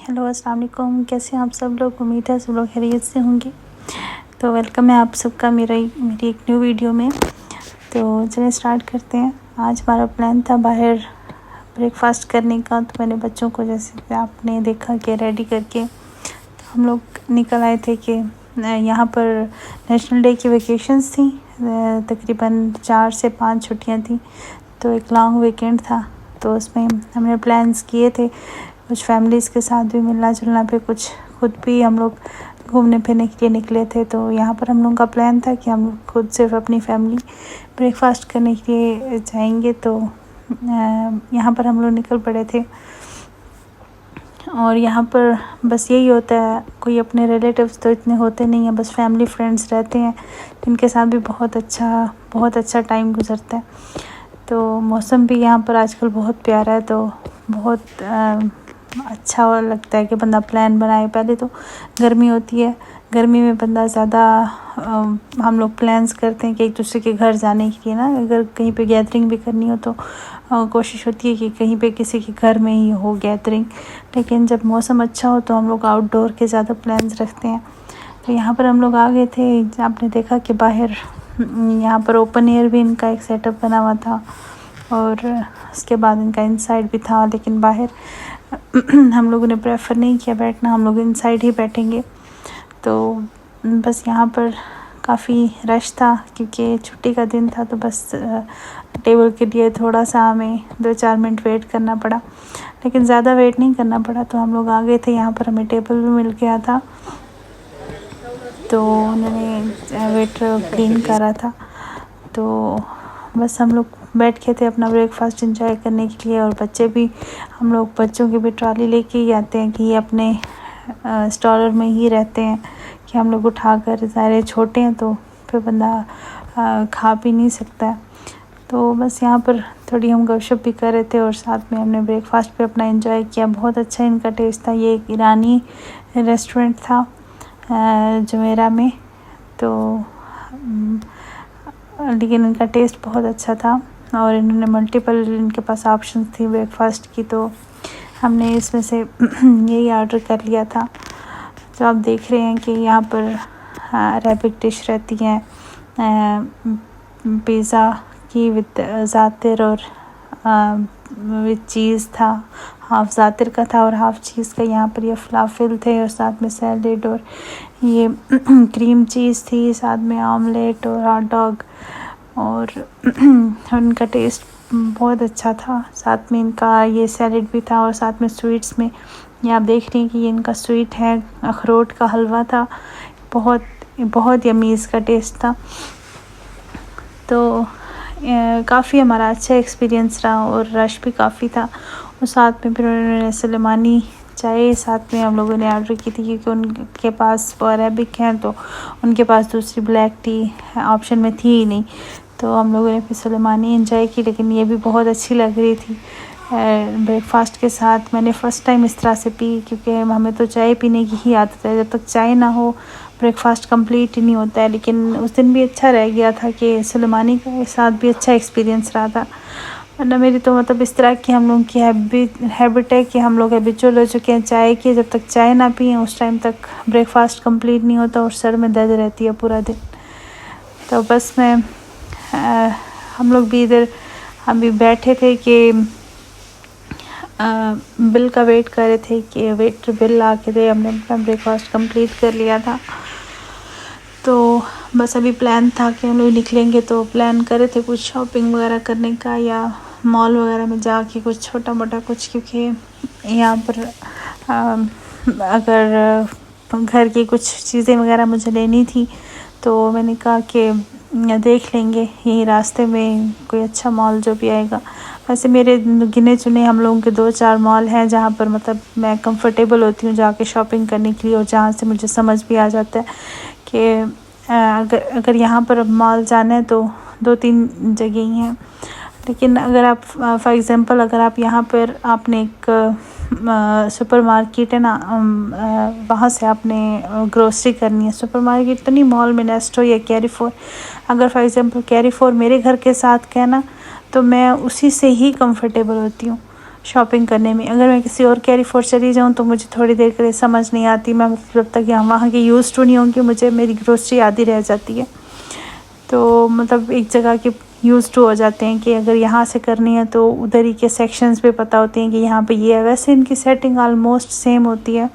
Hello अस्सलाम वालेकुम। कैसे हैं आप सब लोग? उम्मीद है सब लोग खैरियत से होंगे। तो वेलकम है आप सबका मेरी एक न्यू वीडियो में। तो चलिए स्टार्ट करते हैं। आज हमारा प्लान था बाहर ब्रेकफास्ट करने का। तो मैंने बच्चों को, जैसे आपने देखा, कि रेडी करके तो हम लोग निकल आए थे कि यहाँ पर नेशनल डे की वेकेशंस थी। तकरीबन 4 से 5 छुट्टियाँ थी, तो एक लॉन्ग वीकेंड था। तो उसमें हमने प्लान्स किए थे कुछ फैमिलीज़ के साथ भी मिलना जुलना पे, कुछ खुद भी हम लोग घूमने फिरने के लिए निकले थे। तो यहाँ पर हम लोगों का प्लान था कि हम खुद सिर्फ अपनी फैमिली ब्रेकफास्ट करने के लिए जाएंगे। तो यहाँ पर हम लोग निकल पड़े थे। और यहाँ पर बस यही होता है, कोई अपने रिलेटिव्स तो इतने होते नहीं हैं, बस फैमिली फ्रेंड्स रहते हैं जिनके साथ भी बहुत अच्छा टाइम गुजरता है। तो मौसम भी यहाँ पर आजकल बहुत प्यारा है, तो बहुत अच्छा लगता है कि बंदा प्लान बनाए। पहले तो गर्मी होती है, गर्मी में बंदा ज़्यादा हम लोग प्लान्स करते हैं कि एक दूसरे के घर जाने के लिए ना, अगर कहीं पे गैदरिंग भी करनी हो तो कोशिश होती है कि कहीं पे किसी के घर में ही हो गैदरिंग। लेकिन जब मौसम अच्छा हो तो हम लोग आउटडोर के ज़्यादा प्लान्स रखते हैं। तो यहाँ पर हम लोग आ गए थे। आपने देखा कि बाहर यहाँ पर ओपन एयर भी इनका एक सेटअप बना हुआ था, और उसके बाद इनका इनसाइड भी था। लेकिन बाहर हम लोगों ने प्रेफर नहीं किया बैठना, हम लोग इनसाइड ही बैठेंगे। तो बस यहाँ पर काफ़ी रश था क्योंकि छुट्टी का दिन था। तो बस टेबल के लिए थोड़ा सा हमें 2-4 मिनट वेट करना पड़ा, लेकिन ज़्यादा वेट नहीं करना पड़ा। तो हम लोग आ गए थे। यहाँ पर हमें टेबल भी मिल गया था, तो उन्होंने वेटर क्लीन करा था। तो बस हम लोग बैठ के थे अपना ब्रेकफास्ट एंजॉय करने के लिए। और बच्चे भी, हम लोग बच्चों की भी ट्रॉली लेके ही आते हैं कि ये अपने स्टॉलर में ही रहते हैं कि हम लोग उठा कर, ज़ाहिर छोटे हैं तो फिर बंदा खा भी नहीं सकता है। तो बस यहाँ पर थोड़ी हम गपशप भी कर रहे थे और साथ में हमने ब्रेकफास्ट पे अपना एंजॉय किया। बहुत अच्छा इनका टेस्ट था। ये एक ईरानी रेस्टोरेंट था जुमेरा में। तो लेकिन इनका टेस्ट बहुत अच्छा था और इन्होंने मल्टीपल, इनके पास ऑप्शंस थी ब्रेकफास्ट की। तो हमने इसमें से यही ऑर्डर कर लिया था। तो आप देख रहे हैं कि यहाँ पर अरेबिक डिश रहती हैं, पिज़्ज़ा की विद ज़ातिर और विद चीज़ था। हाफ़ ज़ातिर का था और हाफ़ चीज़ का। यहाँ पर ये फलाफिल थे और साथ में सैलेड, और ये क्रीम चीज़ थी, साथ में ऑमलेट और हॉट डॉग। और उनका टेस्ट बहुत अच्छा था। साथ में इनका ये सैलेड भी था। और साथ में स्वीट्स में ये आप देख रहे हैं कि ये इनका स्वीट है, अखरोट का हलवा था। बहुत यम्मी इसका टेस्ट था। तो काफ़ी हमारा अच्छा एक्सपीरियंस रहा और रश भी काफ़ी था। और साथ में फिर उन्होंने सुलेमानी चाय साथ में हम लोगों ने ऑर्डर की थी, क्योंकि उनके पास वो अरेबिक हैं तो उनके पास दूसरी ब्लैक टी ऑप्शन में थी ही नहीं। तो हम लोगों ने फिर सुलेमानी एंजॉय की, लेकिन ये भी बहुत अच्छी लग रही थी ब्रेकफास्ट के साथ। मैंने फ़र्स्ट टाइम इस तरह से पी, क्योंकि हमें तो चाय पीने की ही आदत है। जब तक चाय ना हो ब्रेकफास्ट कंप्लीट ही नहीं होता है। लेकिन उस दिन भी अच्छा रह गया था कि सुलेमानी के साथ भी अच्छा एक्सपीरियंस रहा था। वरना मेरी तो मतलब इस तरह की हम लोगों की हैबिट है कि हम लोग हैबिचुअल हो चुके हैं चाय की। जब तक चाय ना पिए उस टाइम तक ब्रेकफास्ट कंप्लीट नहीं होता और सर में दर्द रहती है पूरा दिन। तो बस हम लोग भी इधर, हम भी बैठे थे कि बिल का वेट कर रहे थे कि वेटर बिल ला के दे। हमने अपना ब्रेकफास्ट कंप्लीट कर लिया था। तो बस अभी प्लान था कि हम लोग निकलेंगे। तो प्लान कर रहे थे कुछ शॉपिंग वगैरह करने का, या मॉल वगैरह में जाके कुछ छोटा मोटा कुछ, क्योंकि यहाँ पर अगर घर की कुछ चीज़ें वगैरह मुझे लेनी थी तो मैंने कहा कि देख लेंगे यही रास्ते में कोई अच्छा मॉल जो भी आएगा। वैसे मेरे गिने चुने हम लोगों के 2-4 मॉल हैं जहाँ पर मतलब मैं कंफर्टेबल होती हूँ जाके शॉपिंग करने के लिए, और जहाँ से मुझे समझ भी आ जाता है कि अगर यहाँ पर मॉल जाना है तो 2-3 जगह ही हैं। लेकिन अगर आप फॉर एग्ज़ाम्पल अगर आप यहाँ पर आपने एक सुपर मार्केट है ना, वहाँ से आपने ग्रोसरी करनी है। सुपर मार्केट तो नहीं, मॉल में नेस्टो या कैरीफोर। अगर फॉर एग्ज़ाम्पल कैरीफोर मेरे घर के साथ का है ना, तो मैं उसी से ही कंफर्टेबल होती हूँ। शॉपिंग करने में। अगर मैं किसी और कैरी फॉर चली जाऊँ तो मुझे थोड़ी देर के लिए समझ नहीं आती, मैं जब तक यहाँ वहाँ की यूज़ टू नहीं होंगी मुझे मेरी ग्रोसरी आधी रह जाती है। तो मतलब एक जगह के यूज़ टू हो जाते हैं कि अगर यहाँ से करनी है तो उधर ही के सेक्शंस पे पता होते हैं कि यहाँ पे ये है। वैसे इनकी सेटिंग ऑलमोस्ट सेम होती है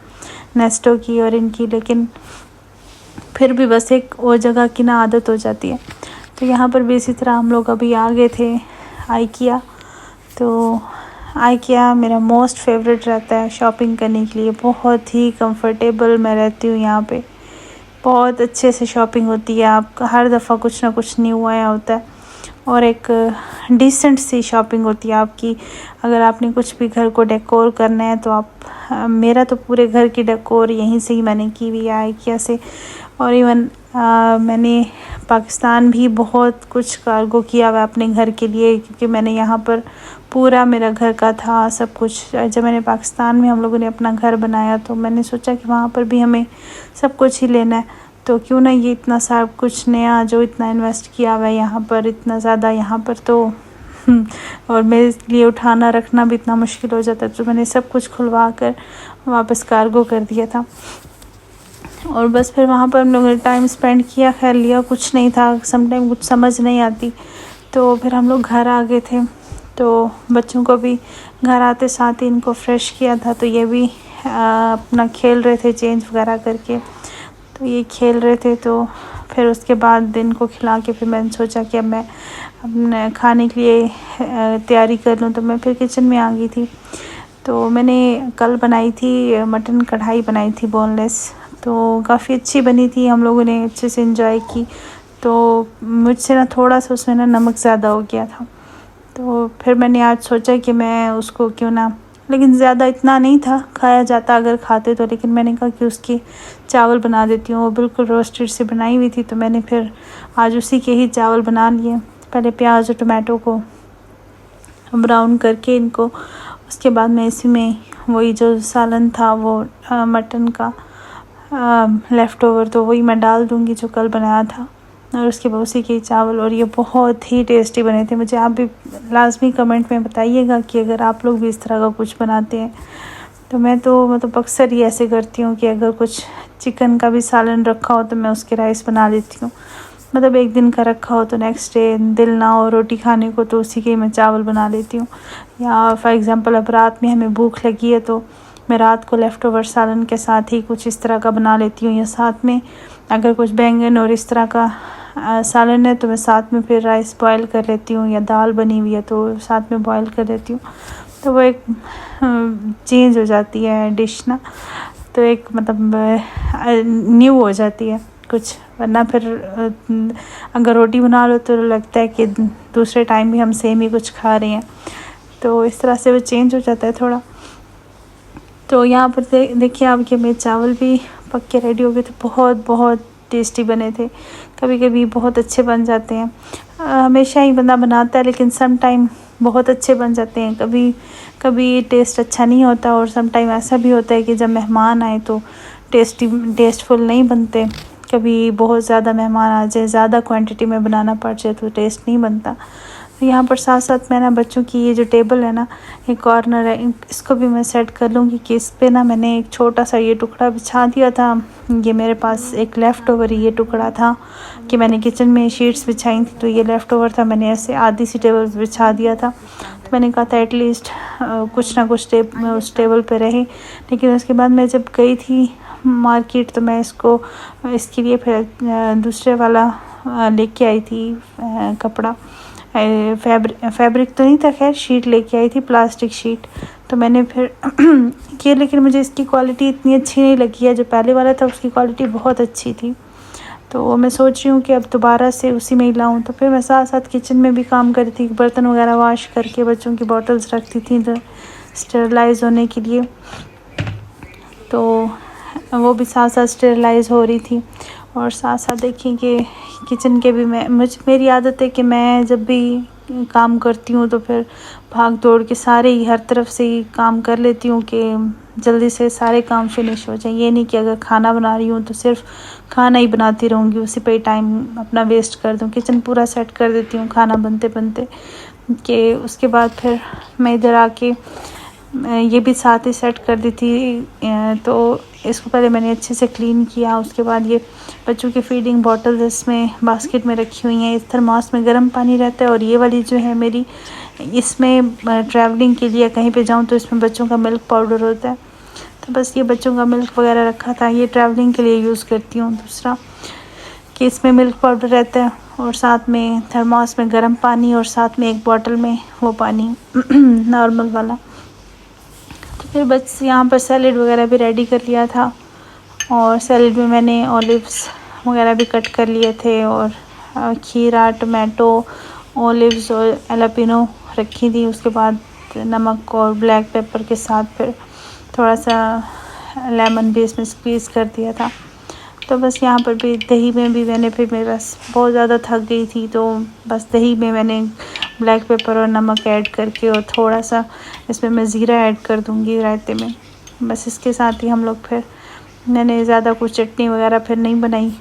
नेस्टो की और इनकी, लेकिन फिर भी बस एक वो जगह की ना आदत हो जाती है। तो यहाँ पर भी इसी तरह हम लोग अभी आ गए थे आइकिया। तो आइकिया मेरा मोस्ट फेवरेट रहता है शॉपिंग करने के लिए, बहुत ही कंफर्टेबल मैं रहती हूँ यहाँ पे। बहुत अच्छे से शॉपिंग होती है, आपका हर दफ़ा कुछ ना कुछ न्यू आया होता है और एक डिसेंट सी शॉपिंग होती है आपकी। अगर आपने कुछ भी घर को डेकोर करना है तो आप मेरा तो पूरे घर की डेकोर यहीं से ही मैंने की हुई है आइकिया से। और इवन मैंने पाकिस्तान भी बहुत कुछ कार्गो किया हुआ अपने घर के लिए, क्योंकि मैंने यहाँ पर पूरा मेरा घर का था सब कुछ। जब मैंने पाकिस्तान में हम लोगों ने अपना घर बनाया तो मैंने सोचा कि वहाँ पर भी हमें सब कुछ ही लेना है, तो क्यों ना ये इतना सब कुछ नया जो इतना इन्वेस्ट किया हुआ है यहाँ पर इतना ज़्यादा यहाँ पर तो और मेरे लिए उठाना रखना भी इतना मुश्किल हो जाता है, तो मैंने सब कुछ खुलवा कर वापस कार्गो कर दिया था। और बस फिर वहाँ पर हम लोगों ने टाइम स्पेंड किया, खैर लिया कुछ नहीं था, समटाइम कुछ समझ नहीं आती। तो फिर हम लोग घर आ गए थे, तो बच्चों को भी घर आते साथ ही इनको फ्रेश किया था, तो ये भी अपना खेल रहे थे चेंज वगैरह करके, तो ये खेल रहे थे। तो फिर उसके बाद दिन को खिला के फिर मैंने सोचा कि अब मैं अपने खाने के लिए तैयारी कर लूँ, तो मैं फिर किचन में आ गई थी। तो मैंने कल बनाई थी मटन कढ़ाई बनाई थी बोनलेस, तो काफ़ी अच्छी बनी थी, हम लोगों ने अच्छे से एंजॉय की। तो मुझसे ना थोड़ा सा उसमें ना नमक ज़्यादा हो गया था, तो फिर मैंने आज सोचा कि मैं उसको क्यों ना, लेकिन ज़्यादा इतना नहीं था, खाया जाता अगर खाते तो, लेकिन मैंने कहा कि उसके चावल बना देती हूँ। वो बिल्कुल रोस्टेड से बनाई हुई थी, तो मैंने फिर आज उसी के ही चावल बना लिए। पहले प्याज और टमाटो को ब्राउन करके इनको, उसके बाद मैं इसी में वही जो सालन था वो मटन का लेफ़्ट ओवर, तो वही मैं डाल दूँगी जो कल बनाया था, और उसके बाद उसी के चावल। और ये बहुत ही टेस्टी बने थे। मुझे आप भी लाजमी कमेंट में बताइएगा कि अगर आप लोग भी इस तरह का कुछ बनाते हैं। तो मैं तो मतलब अक्सर ही ऐसे करती हूँ कि अगर कुछ चिकन का भी सालन रखा हो तो मैं उसके राइस बना लेती हूँ, मतलब एक दिन का रखा हो तो नेक्स्ट डे दिल ना हो रोटी खाने को तो उसी के मैं चावल बना लेती हूँ। या फॉर एग्ज़ाम्पल अब रात में हमें भूख लगी है तो मैं रात को लेफ़्ट ओवर सालन के साथ ही कुछ इस तरह का बना लेती हूँ, या साथ में अगर कुछ बैंगन और इस तरह का सालन है तो मैं साथ में फिर राइस बॉयल कर लेती हूँ, या दाल बनी हुई है तो साथ में बॉयल कर लेती हूँ। तो वो एक चेंज हो जाती है डिश ना, तो एक मतलब न्यू हो जाती है कुछ, वरना फिर अगर रोटी बना लो तो लगता है कि दूसरे टाइम भी हम सेम ही कुछ खा रहे हैं, तो इस तरह से वो चेंज हो जाता है थोड़ा। तो यहाँ पर देखिए आप कि मेरे चावल भी पक के रेडी हो गए थे, बहुत बहुत टेस्टी बने थे। कभी कभी बहुत अच्छे बन जाते हैं, हमेशा ही बंदा बनाता है लेकिन सम टाइम बहुत अच्छे बन जाते हैं, कभी कभी टेस्ट अच्छा नहीं होता, और सम टाइम ऐसा भी होता है कि जब मेहमान आए तो टेस्टफुल नहीं बनते। कभी बहुत ज़्यादा मेहमान आ जाए, ज़्यादा क्वांटिटी में बनाना पड़ जाए तो टेस्ट नहीं बनता। यहाँ पर साथ साथ मैं ना बच्चों की ये जो टेबल है ना, एक कॉर्नर है, इसको भी मैं सेट कर लूँगी कि इस पे ना मैंने एक छोटा सा ये टुकड़ा बिछा दिया था। ये मेरे पास एक लेफ़्ट ओवर ये टुकड़ा था कि मैंने किचन में शीट्स बिछाई थी, तो ये लेफ़्ट ओवर था, मैंने ऐसे आधी सी टेबल बिछा दिया था। तो मैंने कहा था एटलीस्ट कुछ ना कुछ उस टेबल पे रहे। लेकिन उसके बाद मैं जब गई थी मार्केट तो मैं इसके लिए फिर दूसरे वाला लेके आई थी कपड़ा, फैब्रिक तो नहीं था, खैर शीट लेके आई थी, प्लास्टिक शीट। तो मैंने फिर किया, लेकिन मुझे इसकी क्वालिटी इतनी अच्छी नहीं लगी है, जो पहले वाला था उसकी क्वालिटी बहुत अच्छी थी। तो मैं सोच रही हूँ कि अब दोबारा से उसी में ही लाऊँ। तो फिर मैं साथ साथ किचन में भी काम कर रही थी, बर्तन वगैरह वॉश करके बच्चों की बॉटल्स रखती थी स्टेरलाइज़ होने के लिए, तो वो भी साथ साथ स्टेरलाइज़ हो रही थी। और साथ साथ देखिए कि किचन के भी मेरी आदत है कि मैं जब भी काम करती हूँ तो फिर भाग दौड़ के सारे ही हर तरफ से ही काम कर लेती हूँ कि जल्दी से सारे काम फिनिश हो जाए। ये नहीं कि अगर खाना बना रही हूँ तो सिर्फ खाना ही बनाती रहूँगी, उसी पे ही टाइम अपना वेस्ट कर दूँ। किचन पूरा सेट कर देती हूँ खाना बनते बनते, कि उसके बाद फिर मैं इधर आके ये भी साथ ही सेट कर दी थी। तो इसको पहले मैंने अच्छे से क्लीन किया। उसके बाद ये बच्चों की फीडिंग बॉटल्स इसमें बास्केट में रखी हुई हैं। इस थर्मोस में गर्म पानी रहता है और ये वाली जो है मेरी, इसमें ट्रैवलिंग के लिए कहीं पे जाऊँ तो इसमें बच्चों का मिल्क पाउडर होता है। तो बस ये बच्चों का मिल्क वगैरह रखा था, ये ट्रैवलिंग के लिए यूज़ करती हूँ। दूसरा कि इसमें मिल्क पाउडर रहता है और साथ में थर्मोस में गर्म पानी और साथ में एक बॉटल में वो पानी नॉर्मल वाला। तो फिर बस यहाँ पर सैलेड वगैरह भी रेडी कर लिया था और सैलेड में मैंने ऑलिव्स वगैरह भी कट कर लिए थे और खीरा, टमाटो, ऑलिव्स और एलापिनो रखी थी। उसके बाद नमक और ब्लैक पेपर के साथ फिर थोड़ा सा लेमन भी इसमें स्क्वीज़ कर दिया था। तो बस यहाँ पर भी दही में भी मैंने फिर मैं बस बहुत ज़्यादा थक गई थी तो बस दही में मैंने ब्लैक पेपर और नमक ऐड करके और थोड़ा सा इसमें मैं ज़ीरा ऐड कर दूँगी रायते में। बस इसके साथ ही हम लोग फिर, मैंने ज़्यादा कुछ चटनी वगैरह फिर नहीं बनाई,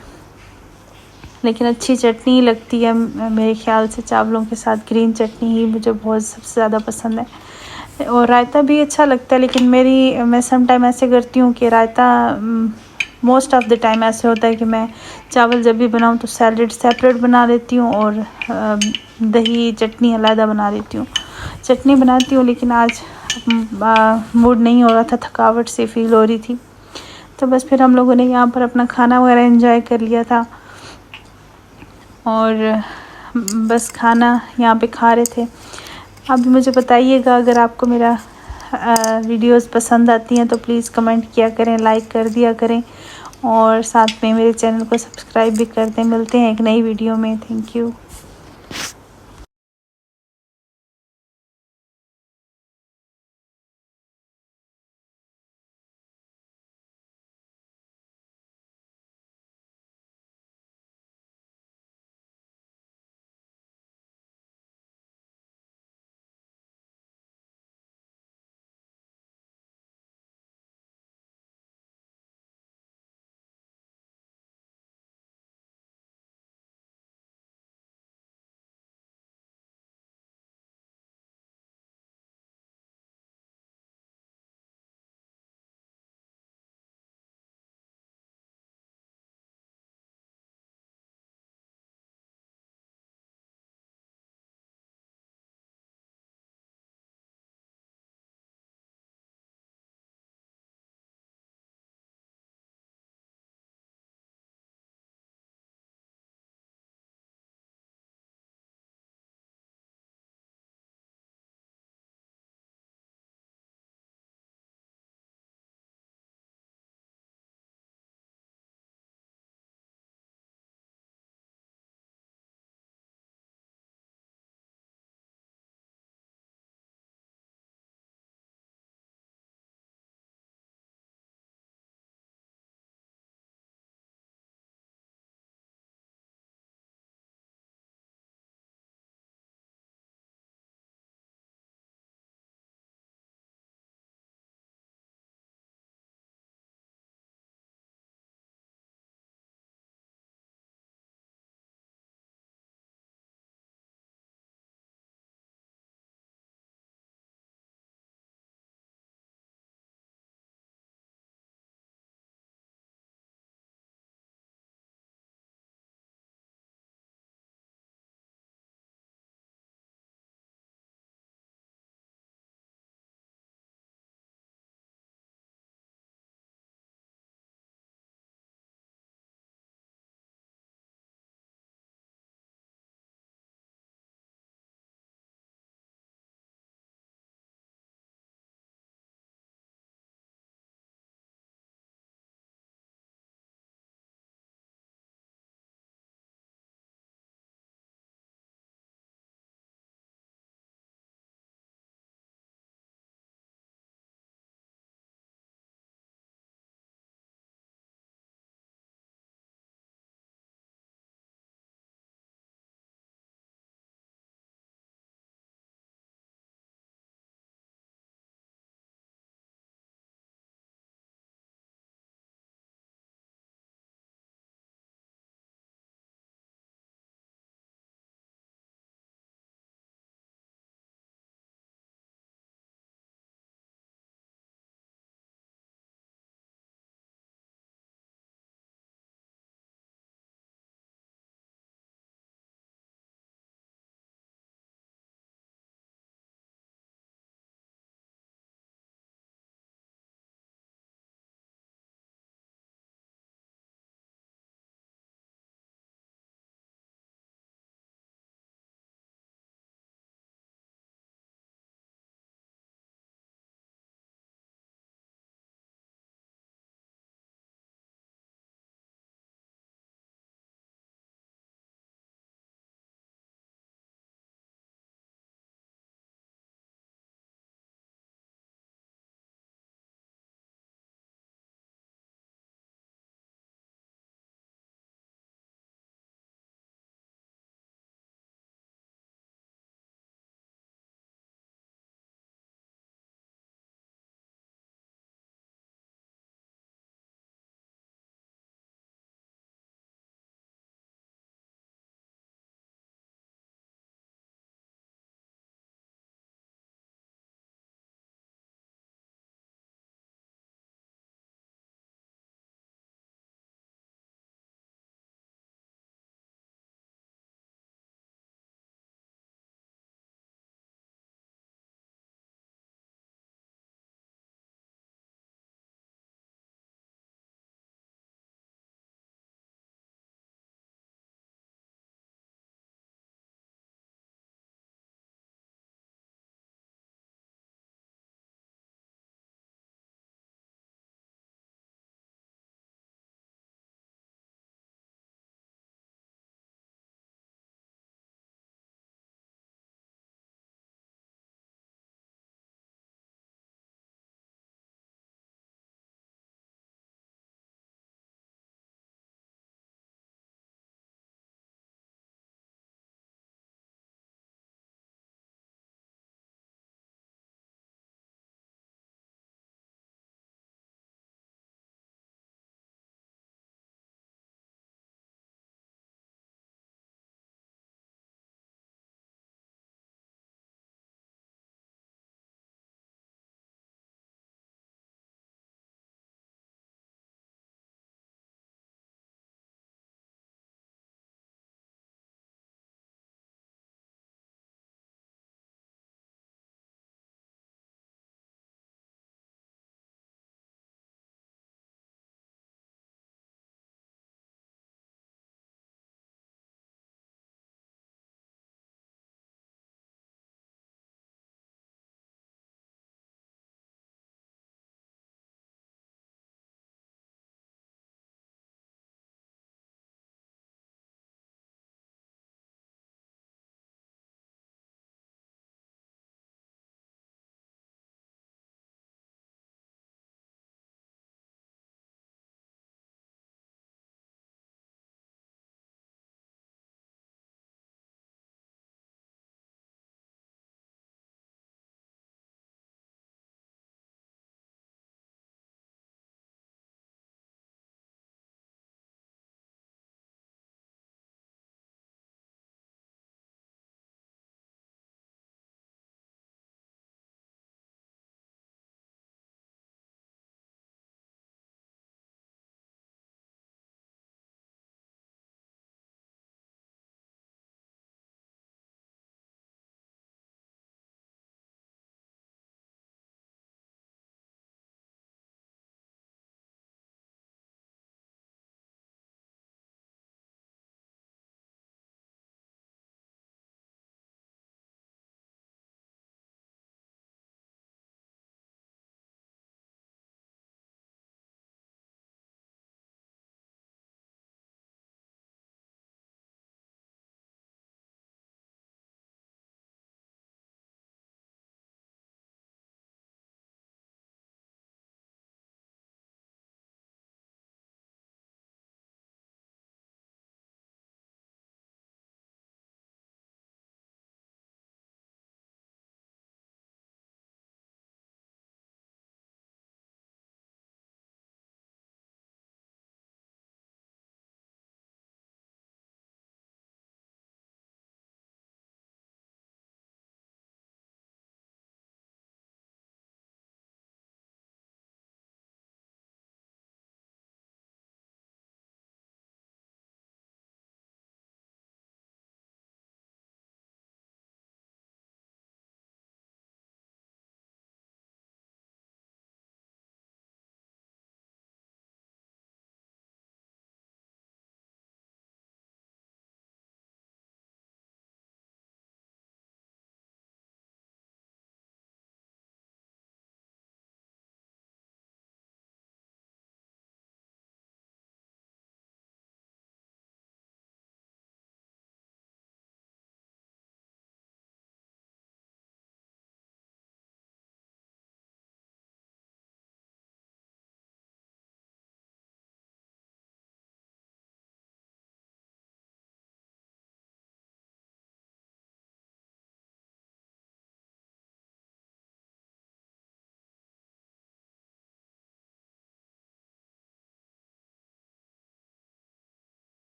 लेकिन अच्छी चटनी लगती है मेरे ख़्याल से चावलों के साथ। ग्रीन चटनी ही मुझे बहुत सबसे ज़्यादा पसंद है और रायता भी अच्छा लगता है। लेकिन मैं सम टाइम ऐसे करती हूँ कि रायता मोस्ट ऑफ़ द टाइम ऐसे होता है कि मैं चावल जब भी बनाऊँ तो सैलेड सेपरेट बना लेती हूँ और दही चटनी अलग बना लेती हूँ। चटनी बनाती हूँ लेकिन आज मूड नहीं हो रहा था, थकावट सी फील हो रही थी। तो बस फिर हम लोगों ने यहाँ पर अपना खाना वगैरह एंजॉय कर लिया था और बस खाना यहाँ पे खा रहे थे। आप भी मुझे बताइएगा अगर आपको मेरा वीडियोस पसंद आती हैं तो प्लीज़ कमेंट किया करें, लाइक कर दिया करें और साथ में मेरे चैनल को सब्सक्राइब भी कर दें। मिलते हैं एक नई वीडियो में। Thank you.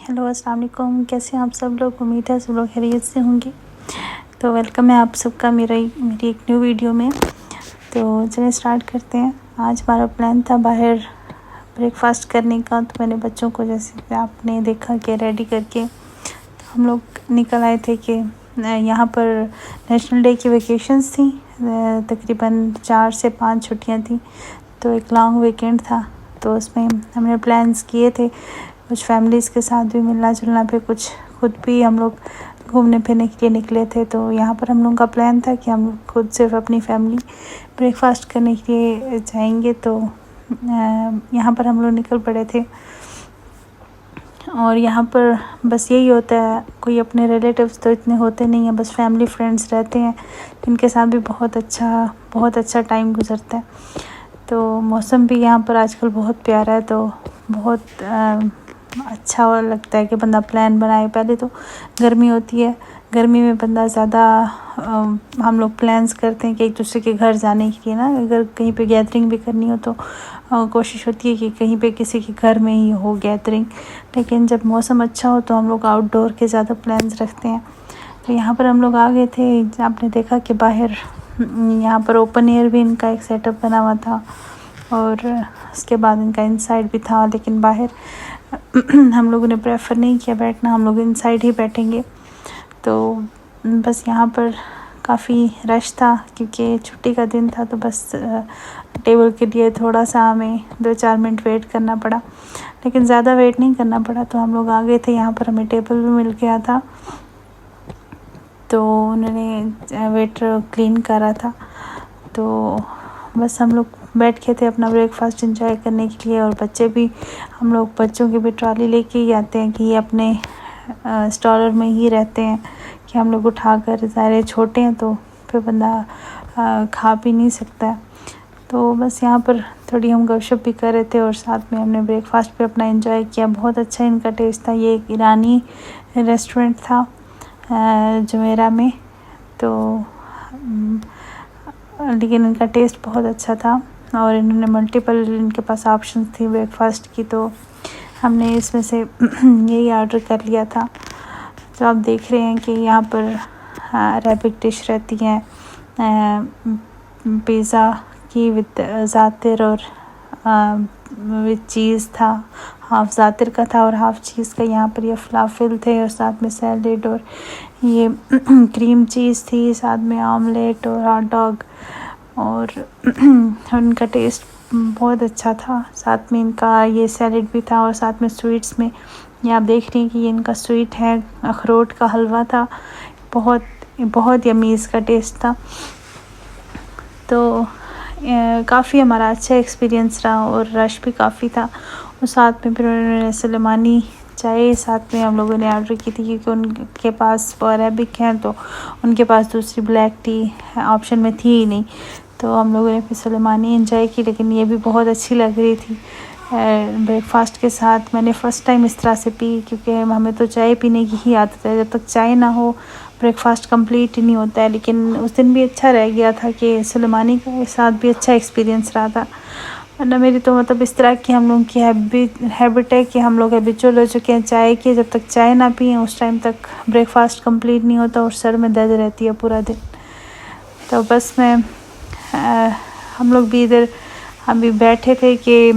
हेलो अस्सलाम वालेकुम, कैसे हैं आप सब लोग। उम्मीद है सब लोग खैरियत से होंगे। तो वेलकम है आप सबका मेरी एक न्यू वीडियो में। तो चलिए स्टार्ट करते हैं। आज हमारा प्लान था बाहर ब्रेकफास्ट करने का। तो मैंने बच्चों को, जैसे कि आपने देखा, कि रेडी करके तो हम लोग निकल आए थे कि यहाँ पर नेशनल डे की वेकेशंस थी। तकरीबन 4 से 5 छुट्टियाँ थी, तो एक लॉन्ग वीकेंड था। तो उसमें हमने प्लान्स किए थे कुछ फैमिलीज़ के साथ भी मिलना जुलना पे, कुछ खुद भी हम लोग घूमने फिरने के लिए निकले थे। तो यहाँ पर हम लोगों का प्लान था कि हम खुद सिर्फ अपनी फैमिली ब्रेकफास्ट करने के लिए जाएंगे। तो यहाँ पर हम लोग निकल पड़े थे। और यहाँ पर बस यही होता है, कोई अपने रिलेटिव्स तो इतने होते नहीं हैं, बस फैमिली फ्रेंड्स रहते हैं, जिनके साथ भी बहुत अच्छा टाइम गुजरता है। तो मौसम भी यहाँ पर आजकल बहुत प्यारा है, तो बहुत अच्छा लगता है कि बंदा प्लान बनाए। पहले तो गर्मी होती है, गर्मी में बंदा ज़्यादा हम लोग प्लान्स करते हैं कि एक दूसरे के घर जाने के लिए ना, अगर कहीं पे गैदरिंग भी करनी हो तो कोशिश होती है कि कहीं पे किसी के घर में ही हो गैदरिंग। लेकिन जब मौसम अच्छा हो तो हम लोग आउटडोर के ज़्यादा प्लान्स रखते हैं। तो यहाँ पर हम लोग आ गए थे। आपने देखा कि बाहर यहाँ पर ओपन एयर भी इनका एक सेटअप बना हुआ था, और उसके बाद इनका इनसाइड भी था। लेकिन बाहर हम लोगों ने प्रेफर नहीं किया बैठना, हम लोग इनसाइड ही बैठेंगे। तो बस यहाँ पर काफ़ी रश था, क्योंकि छुट्टी का दिन था। तो बस टेबल के लिए थोड़ा सा हमें 2-4 मिनट वेट करना पड़ा, लेकिन ज़्यादा वेट नहीं करना पड़ा। तो हम लोग आ गए थे। यहाँ पर हमें टेबल भी मिल गया था, तो उन्होंने वेटर क्लीन करा था। तो बस हम लोग बैठ के थे अपना ब्रेकफास्ट एंजॉय करने के लिए। और बच्चे भी, हम लोग बच्चों की भी ट्रॉली लेके ही आते हैं कि ये अपने स्टॉलर में ही रहते हैं, कि हम लोग उठा कर, ज़ाहिर छोटे हैं तो फिर बंदा खा भी नहीं सकता। तो बस यहाँ पर थोड़ी हम गपशप भी कर रहे थे, और साथ में हमने ब्रेकफास्ट भी अपना एंजॉय किया। बहुत अच्छा इनका टेस्ट था। ये एक ईरानी रेस्टोरेंट था जुमेरा में। तो लेकिन इनका टेस्ट बहुत अच्छा था, और इन्होंने मल्टीपल, इनके पास ऑप्शंस थी ब्रेकफास्ट की। तो हमने इसमें से यही ऑर्डर कर लिया था। तो आप देख रहे हैं कि यहाँ पर अरेबिक डिश रहती हैं, पिज़्ज़ा की विद ज़ातिर, और विद चीज़ था। हाफ़ ज़ातिर का था और हाफ़ चीज़ का। यहाँ पर ये फलाफिल थे, और साथ में सैलेड, और ये क्रीम चीज़ थी, साथ में आमलेट और हॉट डॉग। और उनका टेस्ट बहुत अच्छा था। साथ में इनका ये सैलेड भी था, और साथ में स्वीट्स में ये आप देख रही हैं कि ये इनका स्वीट है, अखरोट का हलवा था। बहुत यम्मी इसका टेस्ट था। तो काफ़ी हमारा अच्छा एक्सपीरियंस रहा, और रश भी काफ़ी था। और साथ में फिर उन्होंने सुलेमानी चाय साथ में हम लोगों ने ऑर्डर की थी, क्योंकि उनके पास वो अरेबिक हैं, तो उनके पास दूसरी ब्लैक टी ऑप्शन में थी ही नहीं। तो हम लोगों ने फिर सुलेमानी एंजॉय की, लेकिन ये भी बहुत अच्छी लग रही थी ब्रेकफास्ट के साथ। मैंने फ़र्स्ट टाइम इस तरह से पी, क्योंकि हमें तो चाय पीने की ही आदत है, जब तक चाय ना हो ब्रेकफास्ट कंप्लीट ही नहीं होता है। लेकिन उस दिन भी अच्छा रह गया था कि सुलेमानी के साथ भी अच्छा एक्सपीरियंस रहा था। वरना मेरी तो मतलब इस तरह की हम लोगों की हैबिट है कि हम लोग हैबिचुअल हो चुके हैं चाय की। जब तक चाय ना पिए उस टाइम तक ब्रेकफास्ट कंप्लीट नहीं होता, और सर में दर्द रहती है पूरा दिन। तो बस हम लोग भी इधर अभी बैठे थे कि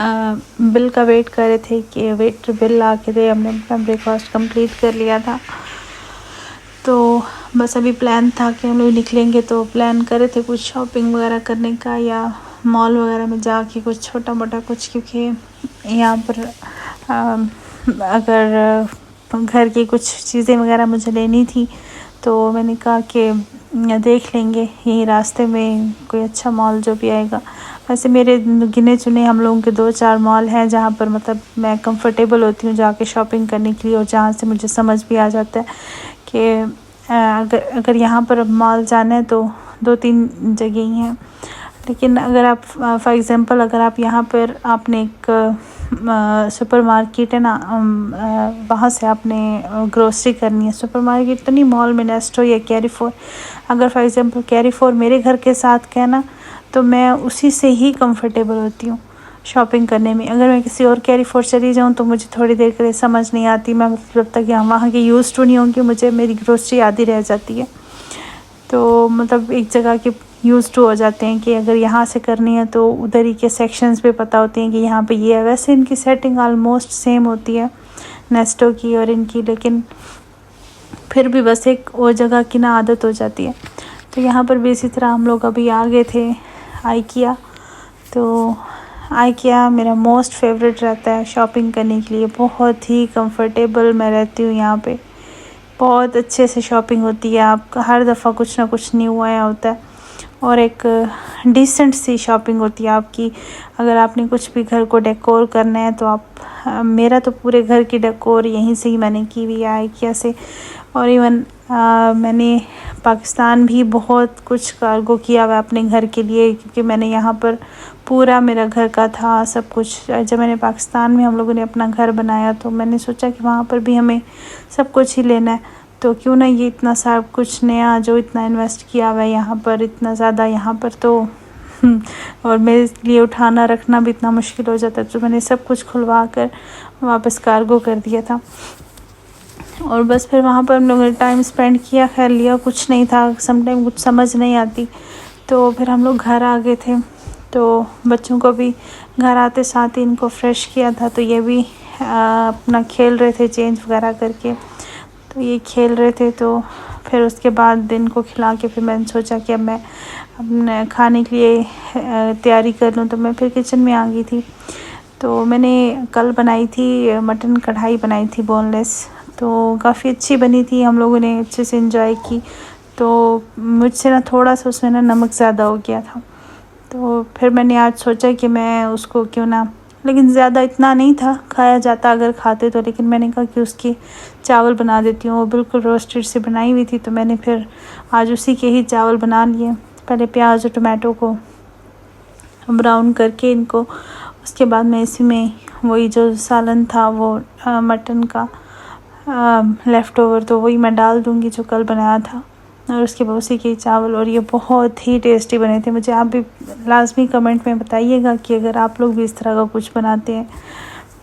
बिल का वेट कर रहे थे कि वेटर बिल ला के दे। हमने अपना ब्रेकफास्ट कंप्लीट कर लिया था। तो बस अभी प्लान था कि हम लोग निकलेंगे, तो प्लान कर रहे थे कुछ शॉपिंग वगैरह करने का, या मॉल वगैरह में जाके कुछ छोटा मोटा कुछ, क्योंकि यहाँ पर अगर घर की कुछ चीज़ें वगैरह मुझे लेनी थी, तो मैंने कहा कि देख लेंगे यहीं रास्ते में कोई अच्छा मॉल जो भी आएगा। वैसे मेरे गिने चुने हम लोगों के 2-4 मॉल हैं जहाँ पर मतलब मैं कंफर्टेबल होती हूँ जाके शॉपिंग करने के लिए, और जहाँ से मुझे समझ भी आ जाता है कि अगर यहाँ पर मॉल जाना है तो 2-3 जगह ही हैं। लेकिन अगर आप फॉर एग्ज़ाम्पल अगर आप यहाँ पर आपने एक सुपर मार्केट है ना, वहाँ से आपने ग्रोसरी करनी है। सुपर मार्केट तो नहीं, मॉल में नेस्टो या कैरीफोर। अगर फॉर एग्ज़ाम्पल कैरीफोर मेरे घर के साथ का है ना, तो मैं उसी से ही कंफर्टेबल होती हूँ। शॉपिंग करने में। अगर मैं किसी और कैरी फोर चली जाऊँ तो मुझे थोड़ी देर के लिए समझ नहीं आती, मैं जब तक यहाँ वहाँ की यूज़ टू नहीं होंगी मुझे मेरी ग्रोसरी याद ही रह जाती है। तो मतलब एक जगह के यूज़ टू हो जाते हैं कि अगर यहाँ से करनी है तो उधर ही के सेक्शंस पे पता होते हैं कि यहाँ पे ये है। वैसे इनकी सेटिंग ऑलमोस्ट सेम होती है नेस्टो की और इनकी, लेकिन फिर भी बस एक और जगह की ना आदत हो जाती है। तो यहाँ पर भी इसी तरह हम लोग अभी आ गए थे आइकिया। तो आइकिया मेरा मोस्ट फेवरेट रहता है शॉपिंग करने के लिए, बहुत ही कंफर्टेबल मैं रहती हूँ यहाँ पे। बहुत अच्छे से शॉपिंग होती है, आपका हर दफ़ा कुछ ना कुछ न्यू आया होता है और एक डिसेंट सी शॉपिंग होती है आपकी। अगर आपने कुछ भी घर को डेकोर करना है तो आप मेरा तो पूरे घर की डेकोर यहीं से ही मैंने की हुई है आइकिया से। और इवन मैंने पाकिस्तान भी बहुत कुछ कार्गो किया हुआ अपने घर के लिए, क्योंकि मैंने यहाँ पर पूरा मेरा घर का था सब कुछ। जब मैंने पाकिस्तान में हम लोगों ने अपना घर बनाया तो मैंने सोचा कि वहाँ पर भी हमें सब कुछ ही लेना है, तो क्यों ना ये इतना सब कुछ नया जो इतना इन्वेस्ट किया हुआ है यहाँ पर, इतना ज़्यादा यहाँ पर तो और मेरे लिए उठाना रखना भी इतना मुश्किल हो जाता है, तो मैंने सब कुछ खुलवा कर वापस कार्गो कर दिया था। और बस फिर वहाँ पर हम लोगों ने टाइम स्पेंड किया, खैर लिया कुछ नहीं था, समटाइम कुछ समझ नहीं आती। तो फिर हम लोग घर आ गए थे, तो बच्चों को भी घर आते साथ ही इनको फ्रेश किया था, तो ये भी अपना खेल रहे थे चेंज वगैरह करके, तो ये खेल रहे थे। तो फिर उसके बाद दिन को खिला के फिर मैंने सोचा कि अब मैं अपने खाने के लिए तैयारी कर लूँ, तो मैं फिर किचन में आ गई थी। तो मैंने कल बनाई थी मटन कढ़ाई बनाई थी बोनलेस, तो काफ़ी अच्छी बनी थी, हम लोगों ने अच्छे से एंजॉय की। तो मुझसे ना थोड़ा सा उसमें ना नमक ज़्यादा हो गया था, तो फिर मैंने आज सोचा कि मैं उसको क्यों ना, लेकिन ज़्यादा इतना नहीं था, खाया जाता अगर खाते तो, लेकिन मैंने कहा कि उसके चावल बना देती हूँ। वो बिल्कुल रोस्टेड से बनाई हुई थी, तो मैंने फिर आज उसी के ही चावल बना लिए। पहले प्याज और टमाटो को ब्राउन करके इनको, उसके बाद मैं इसी में वही जो सालन था वो मटन का लेफ़्ट ओवर, तो वही मैं डाल दूँगी जो कल बनाया था, और उसके बाद उसी के चावल। और ये बहुत ही टेस्टी बने थे। मुझे आप भी लाजमी कमेंट में बताइएगा कि अगर आप लोग भी इस तरह का कुछ बनाते हैं।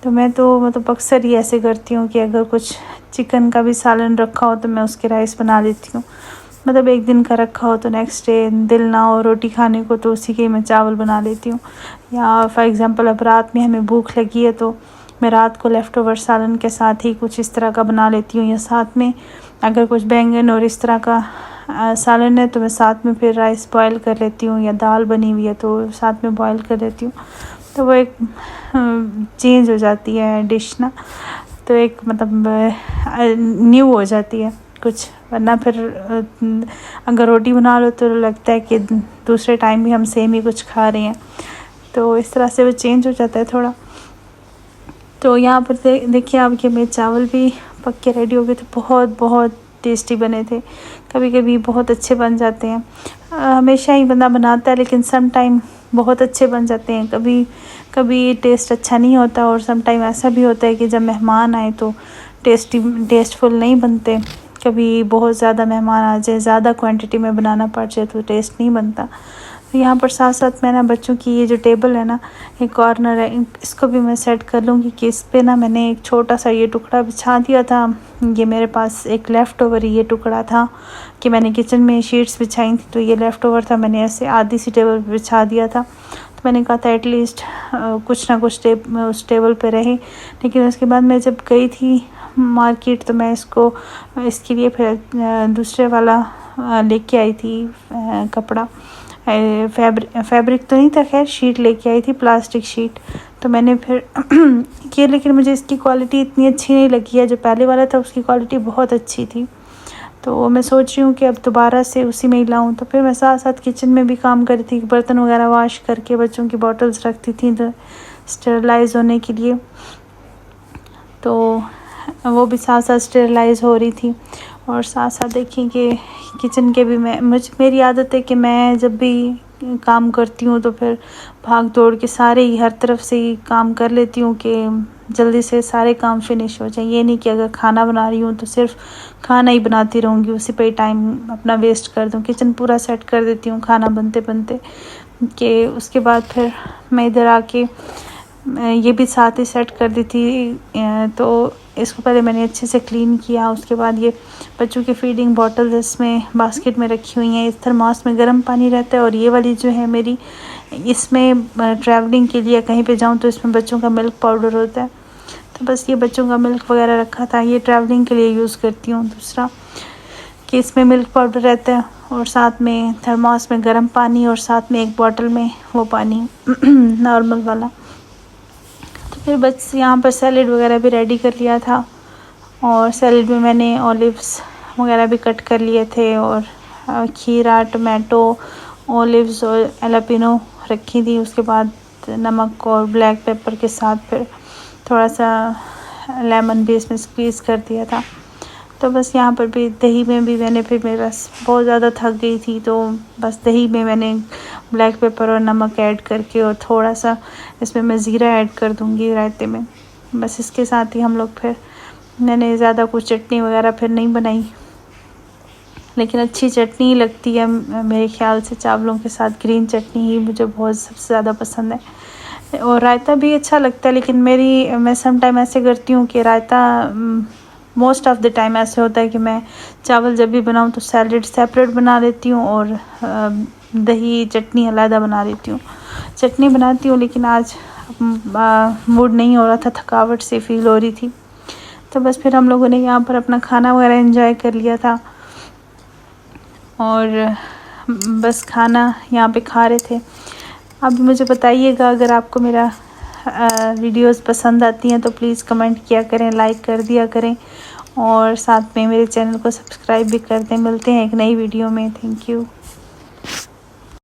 तो मैं तो मतलब अक्सर ही ऐसे करती हूँ कि अगर कुछ चिकन का भी सालन रखा हो तो मैं उसके राइस बना लेती हूँ, मतलब एक दिन का रखा हो तो नेक्स्ट डे दिल ना हो रोटी खाने को तो उसी के मैं चावल बना लेती हूँ। या फॉर एग्ज़ाम्पल अब रात में हमें भूख लगी है तो मैं रात को लेफ़्ट ओवर सालन के साथ ही कुछ इस तरह का बना लेती हूँ, या साथ में अगर कुछ बैंगन और इस तरह का सालन है तो मैं साथ में फिर राइस बॉयल कर लेती हूँ, या दाल बनी हुई है तो साथ में बॉयल कर लेती हूँ। तो वो एक चेंज हो जाती है डिश ना, तो एक मतलब न्यू हो जाती है कुछ, वरना फिर अगर रोटी बना लो तो लगता है कि दूसरे टाइम भी हम सेम ही कुछ खा रहे हैं, तो इस तरह से वो चेंज हो जाता है थोड़ा। तो यहाँ पर देखिए आप कि मेरे चावल भी पक के रेडी हो गए थे, बहुत बहुत टेस्टी बने थे। कभी कभी बहुत अच्छे बन जाते हैं, हमेशा ही बंदा बनाता है लेकिन सम टाइम बहुत अच्छे बन जाते हैं, कभी कभी टेस्ट अच्छा नहीं होता, और सम टाइम ऐसा भी होता है कि जब मेहमान आए तो टेस्टफुल नहीं बनते। कभी बहुत ज़्यादा मेहमान आ जाए, ज़्यादा क्वांटिटी में बनाना पड़ जाए तो टेस्ट नहीं बनता। तो यहाँ पर साथ साथ मैं ना बच्चों की ये जो टेबल है ना, एक कॉर्नर है, इसको भी मैं सेट कर लूँगी कि इस पे ना मैंने एक छोटा सा ये टुकड़ा बिछा दिया था। ये मेरे पास एक लेफ़्ट ओवर ये टुकड़ा था कि मैंने किचन में शीट्स बिछाई थी, तो ये लेफ़्ट ओवर था, मैंने ऐसे आधी सी टेबल पर बिछा दिया था। तो मैंने कहा था एटलीस्ट कुछ ना कुछ उस टेबल पे रहे। लेकिन उसके बाद मैं जब गई थी मार्केट तो मैं इसके लिए फिर दूसरे वाला लेके आई थी कपड़ा, फैब्रिक तो नहीं था, खैर शीट लेके आई थी, प्लास्टिक शीट। तो मैंने फिर किया, लेकिन मुझे इसकी क्वालिटी इतनी अच्छी नहीं लगी है, जो पहले वाला था उसकी क्वालिटी बहुत अच्छी थी। तो मैं सोच रही हूँ कि अब दोबारा से उसी में ही लाऊँ। तो फिर मैं साथ साथ किचन में भी काम कर रही थी, बर्तन वगैरह वॉश करके बच्चों की बॉटल्स रखती थी स्टेरलाइज़ होने के लिए, तो वो भी साथ साथ स्टेरलाइज़ हो रही थी। और साथ साथ देखिए कि किचन के भी मेरी आदत है कि मैं जब भी काम करती हूँ तो फिर भाग दौड़ के सारे ही हर तरफ से ही काम कर लेती हूँ कि जल्दी से सारे काम फिनिश हो जाए। ये नहीं कि अगर खाना बना रही हूँ तो सिर्फ खाना ही बनाती रहूँगी, उसी पे ही टाइम अपना वेस्ट कर दूँ। किचन पूरा सेट कर देती हूँ खाना बनते बनते, कि उसके बाद फिर मैं इधर आके ये भी साथ ही सेट कर दी थी। तो इसको पहले मैंने अच्छे से क्लीन किया। उसके बाद ये बच्चों की फीडिंग बॉटल्स इसमें बास्केट में रखी हुई हैं। इस थर्मोस में गर्म पानी रहता है और ये वाली जो है मेरी, इसमें ट्रैवलिंग के लिए कहीं पे जाऊँ तो इसमें बच्चों का मिल्क पाउडर होता है। तो बस ये बच्चों का मिल्क वगैरह रखा था, ये ट्रैवलिंग के लिए यूज़ करती हूँ। दूसरा कि इसमें मिल्क पाउडर रहता है और साथ में थर्मोस में गर्म पानी और साथ में एक बॉटल में वो पानी नॉर्मल वाला। तो फिर बस यहाँ पर सैलेड वगैरह भी रेडी कर लिया था और सैलेड में मैंने ऑलिव्स वगैरह भी कट कर लिए थे और खीरा, टमाटो, ऑलिव्स और एलापिनो रखी थी। उसके बाद नमक और ब्लैक पेपर के साथ फिर थोड़ा सा लेमन भी इसमें स्क्वीज़ कर दिया था। तो बस यहाँ पर भी दही में भी मैंने फिर मैं बस बहुत ज़्यादा थक गई थी तो बस दही में मैंने ब्लैक पेपर और नमक ऐड करके और थोड़ा सा इसमें मैं ज़ीरा ऐड कर दूँगी रायते में। बस इसके साथ ही हम लोग फिर मैंने ज़्यादा कुछ चटनी वगैरह फिर नहीं बनाई, लेकिन अच्छी चटनी लगती है मेरे ख़्याल से चावलों के साथ। ग्रीन चटनी ही मुझे बहुत सबसे ज़्यादा पसंद है और रायता भी अच्छा लगता है। लेकिन मैं सम टाइम ऐसे करती हूँ कि रायता मोस्ट ऑफ़ द टाइम ऐसे होता है कि मैं चावल जब भी बनाऊँ तो सैलेड सेपरेट बना लेती हूँ और दही चटनी अलग बना लेती हूँ। चटनी बनाती हूँ लेकिन आज मूड नहीं हो रहा था, थकावट सी फील हो रही थी। तो बस फिर हम लोगों ने यहाँ पर अपना खाना वगैरह एंजॉय कर लिया था और बस खाना यहाँ पे खा रहे थे। अब मुझे बताइएगा अगर आपको मेरा वीडियोस पसंद आती हैं तो प्लीज़ कमेंट किया करें, लाइक कर दिया करें और साथ में मेरे चैनल को सब्सक्राइब भी कर दें। मिलते हैं एक नई वीडियो में। Thank you.